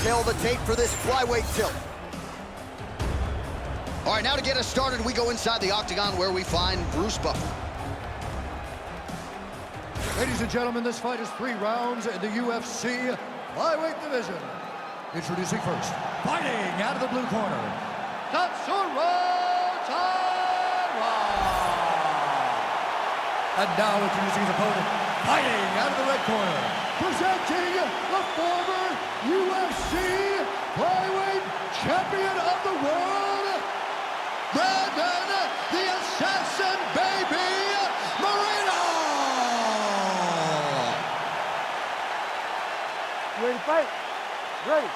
detail the tape for this flyweight tilt. All right, now to get us started, we go inside the octagon where we find Bruce Buffer. Ladies and gentlemen, this fight is 3 rounds in the UFC flyweight division. Introducing first, fighting out of the blue corner, Tatsuro Taira. And now introducing his opponent, fighting out of the red corner, presenting the former UFC flyweight champion of the world, Brandon the Assassin Baby Moreno. You ready to fight? Ready.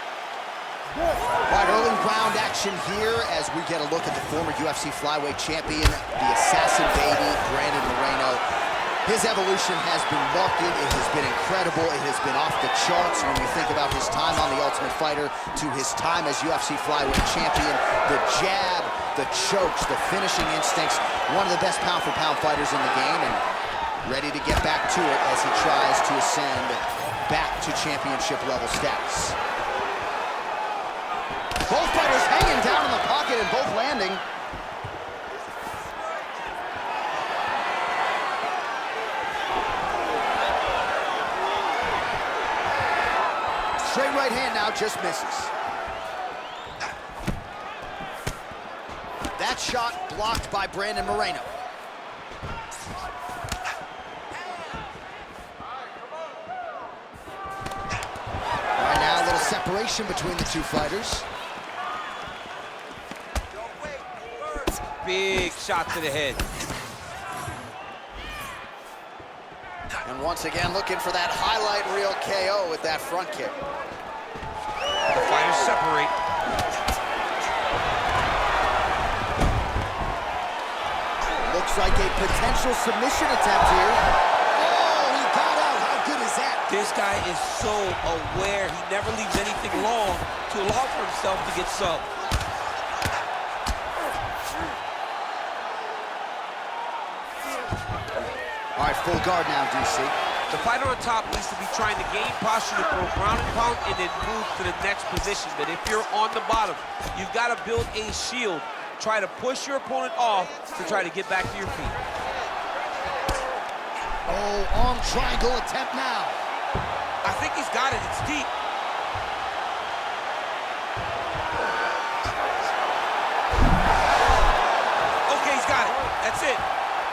Good. All right, early round action here as we get a look at the former UFC flyweight champion, the Assassin Baby, Brandon Moreno. His evolution has been marked. It has been incredible. It has been off the charts when you think about his time on The Ultimate Fighter to his time as UFC flyweight champion. The jab, the chokes, the finishing instincts. One of the best pound-for-pound fighters in the game, and ready to get back to it as he tries to ascend back to championship-level status. Both fighters hanging down in the pocket and both landing. Straight right hand now, just misses. That shot blocked by Brandon Moreno. Right now, a little separation between the two fighters. Big shot to the head. And once again, looking for that highlight reel KO with that front kick. The fighters separate. Looks like a potential submission attempt here. Oh, he got out. How good is that? This guy is so aware. He never leaves anything long to allow for himself to get subbed. All right, full guard now, DC. The fighter on top needs to be trying to gain posture to throw ground and pound and then move to the next position. But if you're on the bottom, you've got to build a shield. Try to push your opponent off to try to get back to your feet. Oh, arm triangle attempt now. I think he's got it. It's deep. Okay, he's got it. That's it.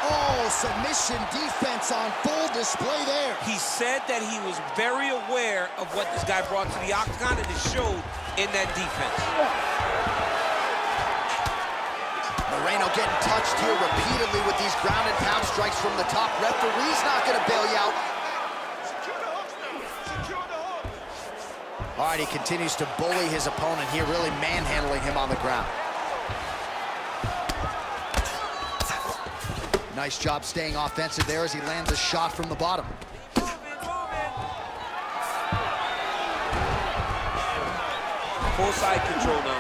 Oh, submission defense on full display there. He said that he was very aware of what this guy brought to the octagon, and it showed in that defense. Moreno getting touched here repeatedly with these ground and pound strikes from the top. Referee's not going to bail you out. All right, he continues to bully his opponent here, really manhandling him on the ground. Nice job staying offensive there as he lands a shot from the bottom. Full side control now.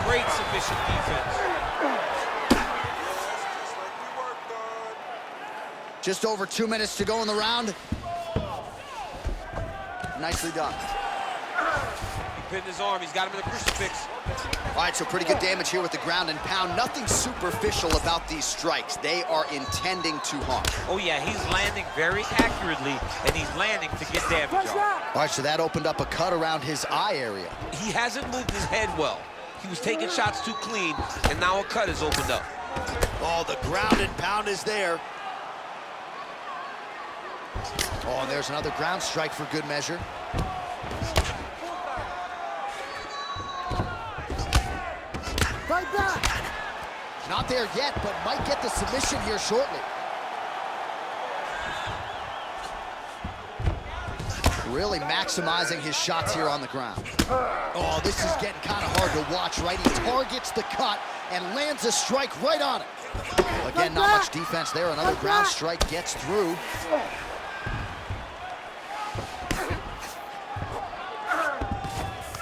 Great submission defense. Just over 2 minutes to go in the round. Nicely done. He pinned his arm. He's got him in the crucifix. All right, so pretty good damage here with the ground and pound. Nothing superficial about these strikes. They are intending to harm. Oh, yeah, he's landing very accurately, and he's landing to get damage on. All right, so that opened up a cut around his eye area. He hasn't moved his head well. He was taking shots too clean, and now a cut has opened up. Oh, the ground and pound is there. Oh, and there's another ground strike for good measure. Fight back. Not there yet, but might get the submission here shortly. Really maximizing his shots here on the ground. Oh, this is getting kind of hard to watch, right? He targets the cut and lands a strike right on it. Again, not much defense there. Another ground strike gets through.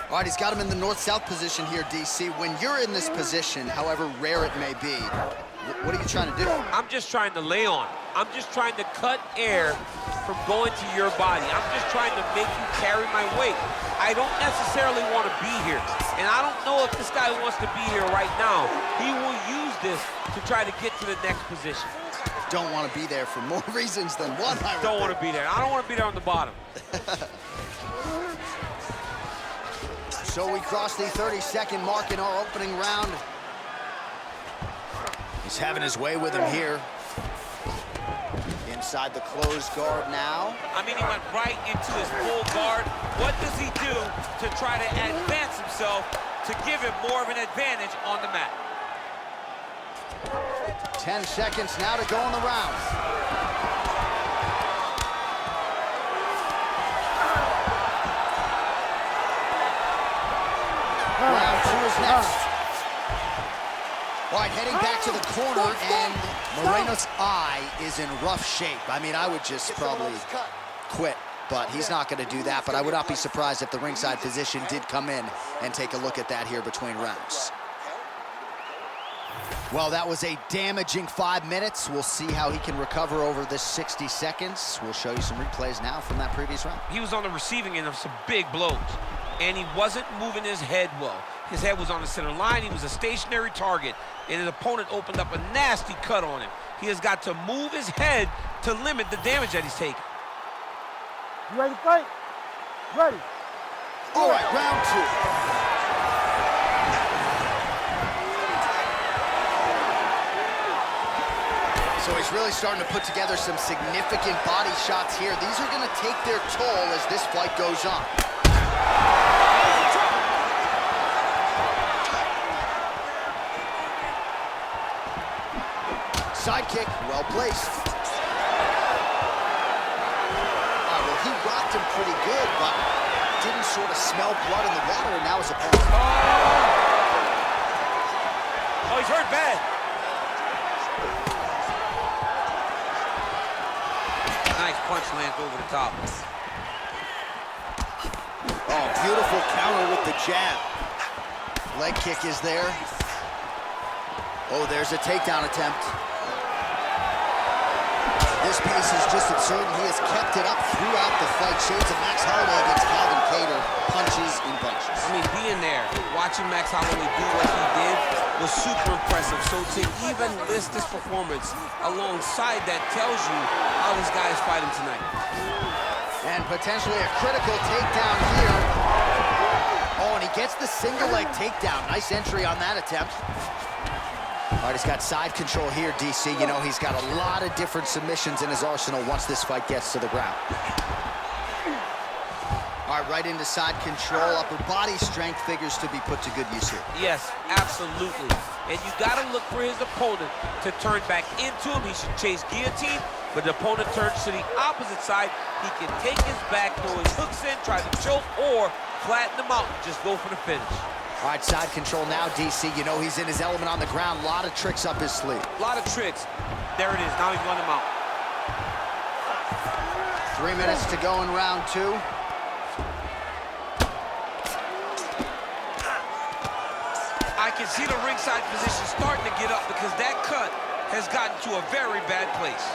All right, he's got him in the north-south position here, DC. When you're in this position, however rare it may be, what are you trying to do? I'm just trying to lay on. I'm just trying to cut air from going to your body. I'm just trying to make you carry my weight. I don't necessarily want to be here. And I don't know if this guy wants to be here right now. He will use this to try to get to the next position. Don't want to be there for more reasons than one. Don't want to be there. I don't want to be there on the bottom. So we crossed the 30-second mark in our opening round. He's having his way with him here. Inside the closed guard now. I mean, he went right into his full guard. What does he do to try to advance himself to give him more of an advantage on the mat? 10 seconds now to go in the round. Round 2 is next. All right, heading back to the corner, and Moreno's eye is in rough shape. I mean, I would just probably quit, but he's not going to do that. But I would not be surprised if the ringside physician did come in and take a look at that here between rounds. Well, that was a damaging 5 minutes. We'll see how he can recover over this 60 seconds. We'll show you some replays now from that previous round. He was on the receiving end of some big blows, and he wasn't moving his head well. His head was on the center line. He was a stationary target, and his opponent opened up a nasty cut on him. He has got to move his head to limit the damage that he's taking. You ready to fight? Ready. All right, round 2. So he's really starting to put together some significant body shots here. These are going to take their toll as this fight goes on. Side kick, well placed. All right, well, he rocked him pretty good, but didn't sort of smell blood in the water, and now his opponent. Oh, he's hurt bad. Nice punch lands over the top. Oh, beautiful counter with the jab. Leg kick is there. Oh, there's a takedown attempt. This pace is just absurd, and he has kept it up throughout the fight. Shades of Max Holloway against Calvin Kattar, punches in bunches. I mean, being there, watching Max Holloway do what he did was super impressive. So to even list this performance alongside that tells you how this guy is fighting tonight. And potentially a critical takedown here. Oh, and he gets the single leg takedown. Nice entry on that attempt. All right, he's got side control here, DC. You know, he's got a lot of different submissions in his arsenal once this fight gets to the ground. All right, right into side control. Upper body strength figures to be put to good use here. Yes, absolutely. And you got to look for his opponent to turn back into him. He should chase guillotine, but the opponent turns to the opposite side. He can take his back, throw his hooks in, try to choke, or flatten him out and just go for the finish. All right, side control now, DC. You know he's in his element on the ground. A lot of tricks up his sleeve. A lot of tricks. There it is. Now he's run him out. 3 minutes to go in round 2. I can see the ringside position starting to get up because that cut has gotten to a very bad place.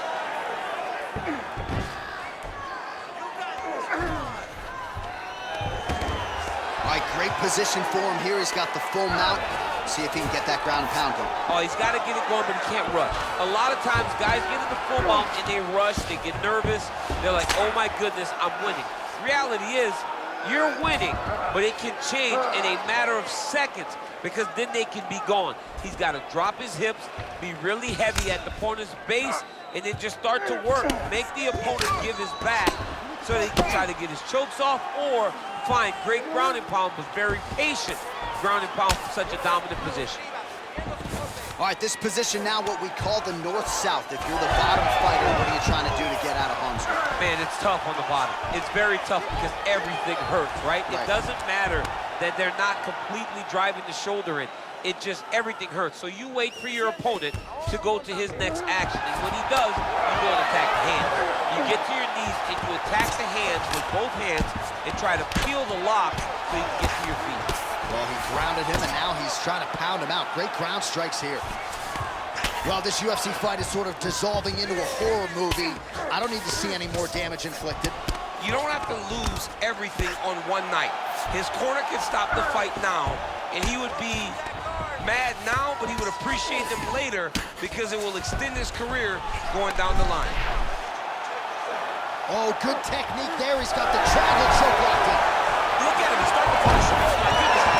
All right, great position for him here. He's got the full mount. See if he can get that ground and pound going. Oh, he's got to get it going, but he can't rush. A lot of times, guys get in the full mount and they rush, they get nervous. They're like, oh my goodness, I'm winning. Reality is, you're winning, but it can change in a matter of seconds because then they can be gone. He's got to drop his hips, be really heavy at the opponent's base, and then just start to work. Make the opponent give his back so they can try to get his chokes off or find great ground and pound, but very patient ground and pound from such a dominant position. All right, this position now what we call the north-south. If you're the bottom fighter, what are you trying to do to get out of harm's way? Man, it's tough on the bottom. It's very tough because everything hurts, right? It doesn't matter that they're not completely driving the shoulder in. It just, everything hurts. So you wait for your opponent to go to his next action. And when he does, you go and attack the hands. You get to your knees and you attack the hands with both hands and try to peel the lock so you can get to your feet. Well, he grounded him, and now he's trying to pound him out. Great ground strikes here. Well, this UFC fight is sort of dissolving into a horror movie. I don't need to see any more damage inflicted. You don't have to lose everything on one night. His corner can stop the fight now, and he would be mad now, but he would appreciate them later because it will extend his career going down the line. Oh, good technique there. He's got the triangle choke locked in. Look at him, he's starting to finish. Oh my goodness.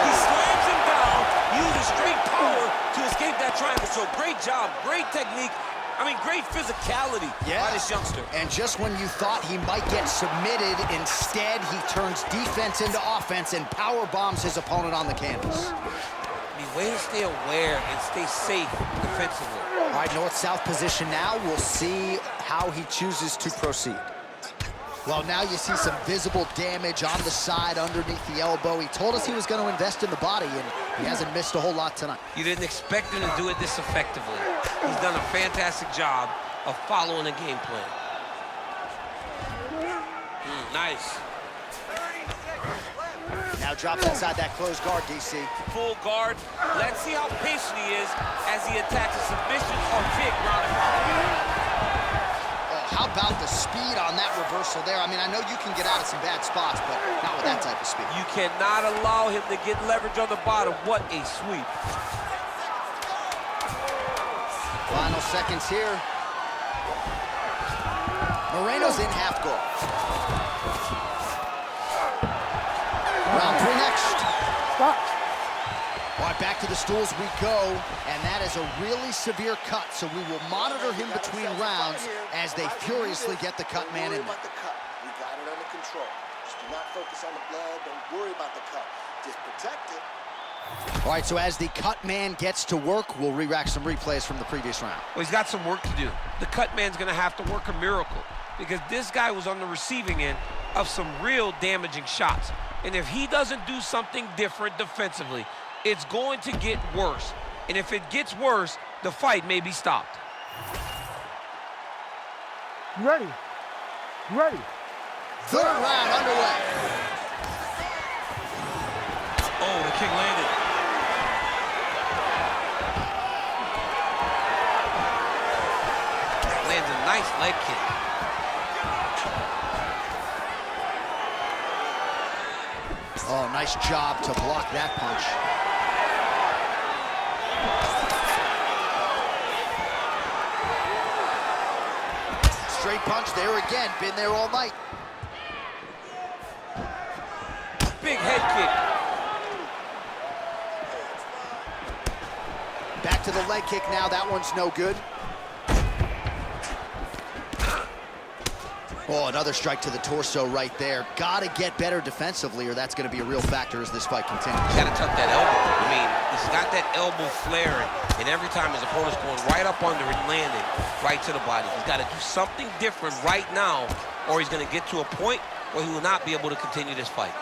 He slams him down, uses straight power to escape that triangle choke. Great job, great technique. I mean, great physicality by this youngster. And just when you thought he might get submitted, instead he turns defense into offense and power bombs his opponent on the canvas. I mean, way to stay aware and stay safe defensively. All right, north-south position now. We'll see how he chooses to proceed. Well, now you see some visible damage on the side underneath the elbow. He told us he was going to invest in the body, and he hasn't missed a whole lot tonight. You didn't expect him to do it this effectively. He's done a fantastic job of following the game plan. Nice. Now drops inside that closed guard, DC. Full guard. Let's see how patient he is as he attacks a submission or kick ground and pound. How about the speed on that reversal there? I mean, I know you can get out of some bad spots, but not with that type of speed. You cannot allow him to get leverage on the bottom. What a sweep. Final seconds here. Moreno's in half guard. Round 3 next. Stop. All right, back to the stools we go, and that is a really severe cut, so we will monitor him between rounds as they furiously get the cut man in there. We got it under control. Just do not focus on the blood. Don't worry about the cut. Just protect it. All right, so as the cut man gets to work, we'll re-rack some replays from the previous round. Well, he's got some work to do. The cut man's gonna have to work a miracle because this guy was on the receiving end of some real damaging shots. And if he doesn't do something different defensively, it's going to get worse. And if it gets worse, the fight may be stopped. You ready? You ready? Third round underway. Oh, the kick landed. Lands a nice leg kick. Oh, nice job to block that punch. Straight punch there again, been there all night. Big head kick. Back to the leg kick now, that one's no good. Oh, another strike to the torso right there. Gotta get better defensively or that's gonna be a real factor as this fight continues. He's gotta tuck that elbow. I mean, he's got that elbow flaring, and every time his opponent's going right up under it, landing right to the body. He's gotta do something different right now, or he's gonna get to a point where he will not be able to continue this fight.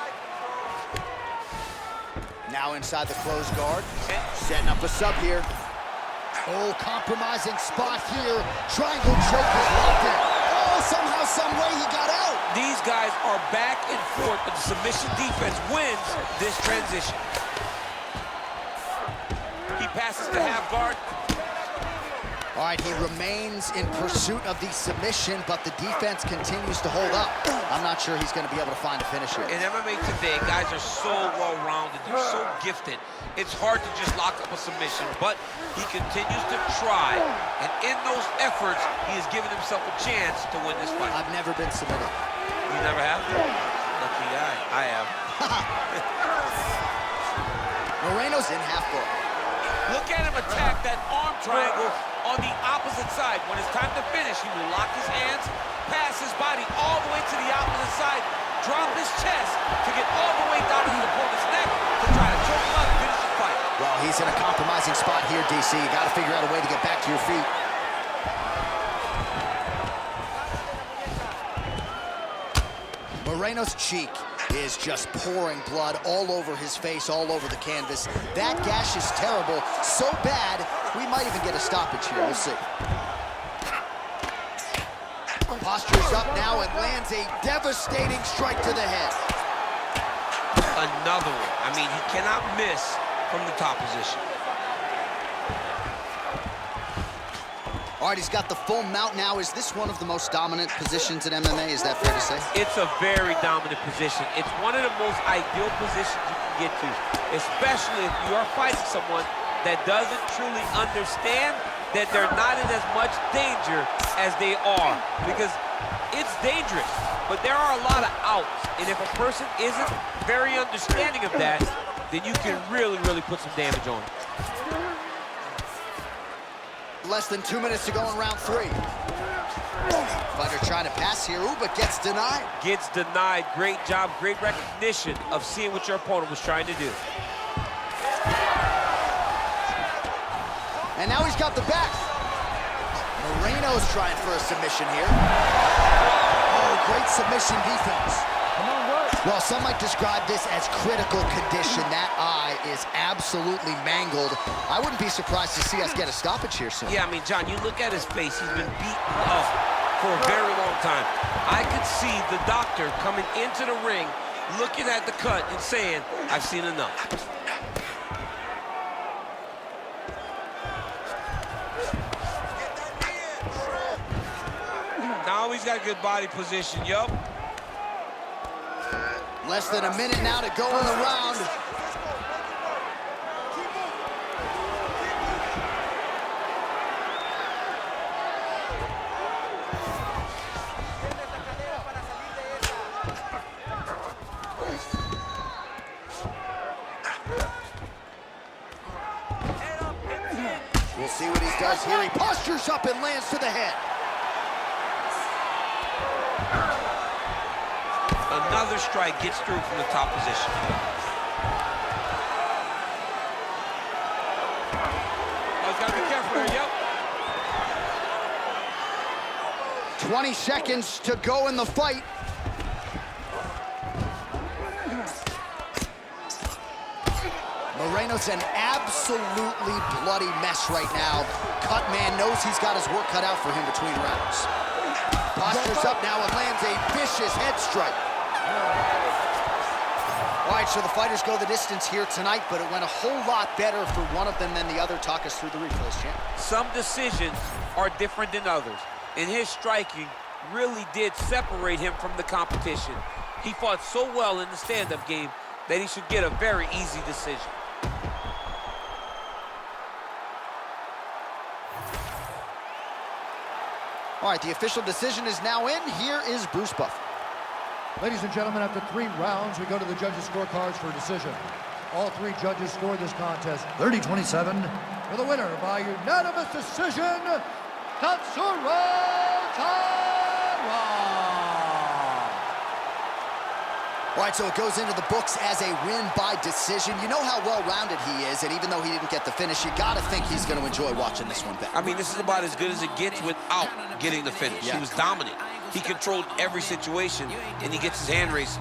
Now inside the closed guard, setting up a sub here. Oh, compromising spot here. Triangle choke is locked in. Oh, somehow, some way he got out. These guys are back and forth, but the submission defense wins this transition. He passes to half guard. All right, he remains in pursuit of the submission, but the defense continues to hold up. I'm not sure he's going to be able to find a finish here. In MMA today, guys are so well-rounded, they're so gifted. It's hard to just lock up a submission, but he continues to try, and in those efforts, he has given himself a chance to win this fight. I've never been submitted. You never have? Lucky guy. I have. Moreno's in half guard. Look at him attack that arm triangle on the opposite side. When it's time to finish, he will lock his hands, pass his body all the way to the opposite side, drop his chest to get all the way down to his opponent's neck to try to choke him out and finish the fight. Well, he's in a compromising spot here, DC. You got to figure out a way to get back to your feet. Moreno's cheek is just pouring blood all over his face, all over the canvas. That gash is terrible, so bad, we might even get a stoppage here. We'll see. Postures up now and lands a devastating strike to the head. Another one. I mean, he cannot miss from the top position. All right, he's got the full mount now. Is this one of the most dominant positions in MMA? Is that fair to say? It's a very dominant position. It's one of the most ideal positions you can get to, especially if you are fighting someone that doesn't truly understand that they're not in as much danger as they are, because it's dangerous, but there are a lot of outs, and if a person isn't very understanding of that, then you can really, really put some damage on them. Less than 2 minutes to go in round 3. Fighter trying to pass here, ooh, but gets denied. Gets denied. Great job, great recognition of seeing what your opponent was trying to do. And now he's got the back. Moreno's trying for a submission here. Oh, great submission defense. Come on, work. Well, some might describe this as critical condition. That eye is absolutely mangled. I wouldn't be surprised to see us get a stoppage here soon. Yeah, I mean, John, you look at his face. He's been beaten up for a very long time. I could see the doctor coming into the ring, looking at the cut and saying, I've seen enough. Now he's got a good body position, yup. Less than a minute now to go in the round. We'll see what he does here. He postures up and lands to the head. Another strike gets through from the top position. Oh, he's got to be careful here, yep. 20 seconds to go in the fight. Moreno's an absolutely bloody mess right now. Cut man knows he's got his work cut out for him between rounds. Postures up now and lands a vicious head strike. All right, so the fighters go the distance here tonight, but it went a whole lot better for one of them than the other. Talk us through the replays, champ. Some decisions are different than others, and his striking really did separate him from the competition. He fought so well in the stand-up game that he should get a very easy decision. All right, the official decision is now in. Here is Bruce Buffer. Ladies and gentlemen, after 3 rounds, we go to the judges' scorecards for a decision. All 3 judges scored this contest 30-27. For the winner by unanimous decision, Tatsuro Taira. All right, so it goes into the books as a win by decision. You know how well-rounded he is, and even though he didn't get the finish, you got to think he's going to enjoy watching this one back. I mean, this is about as good as it gets without getting the finish. Yeah. He was dominant. He controlled every situation, and he gets his hand raised.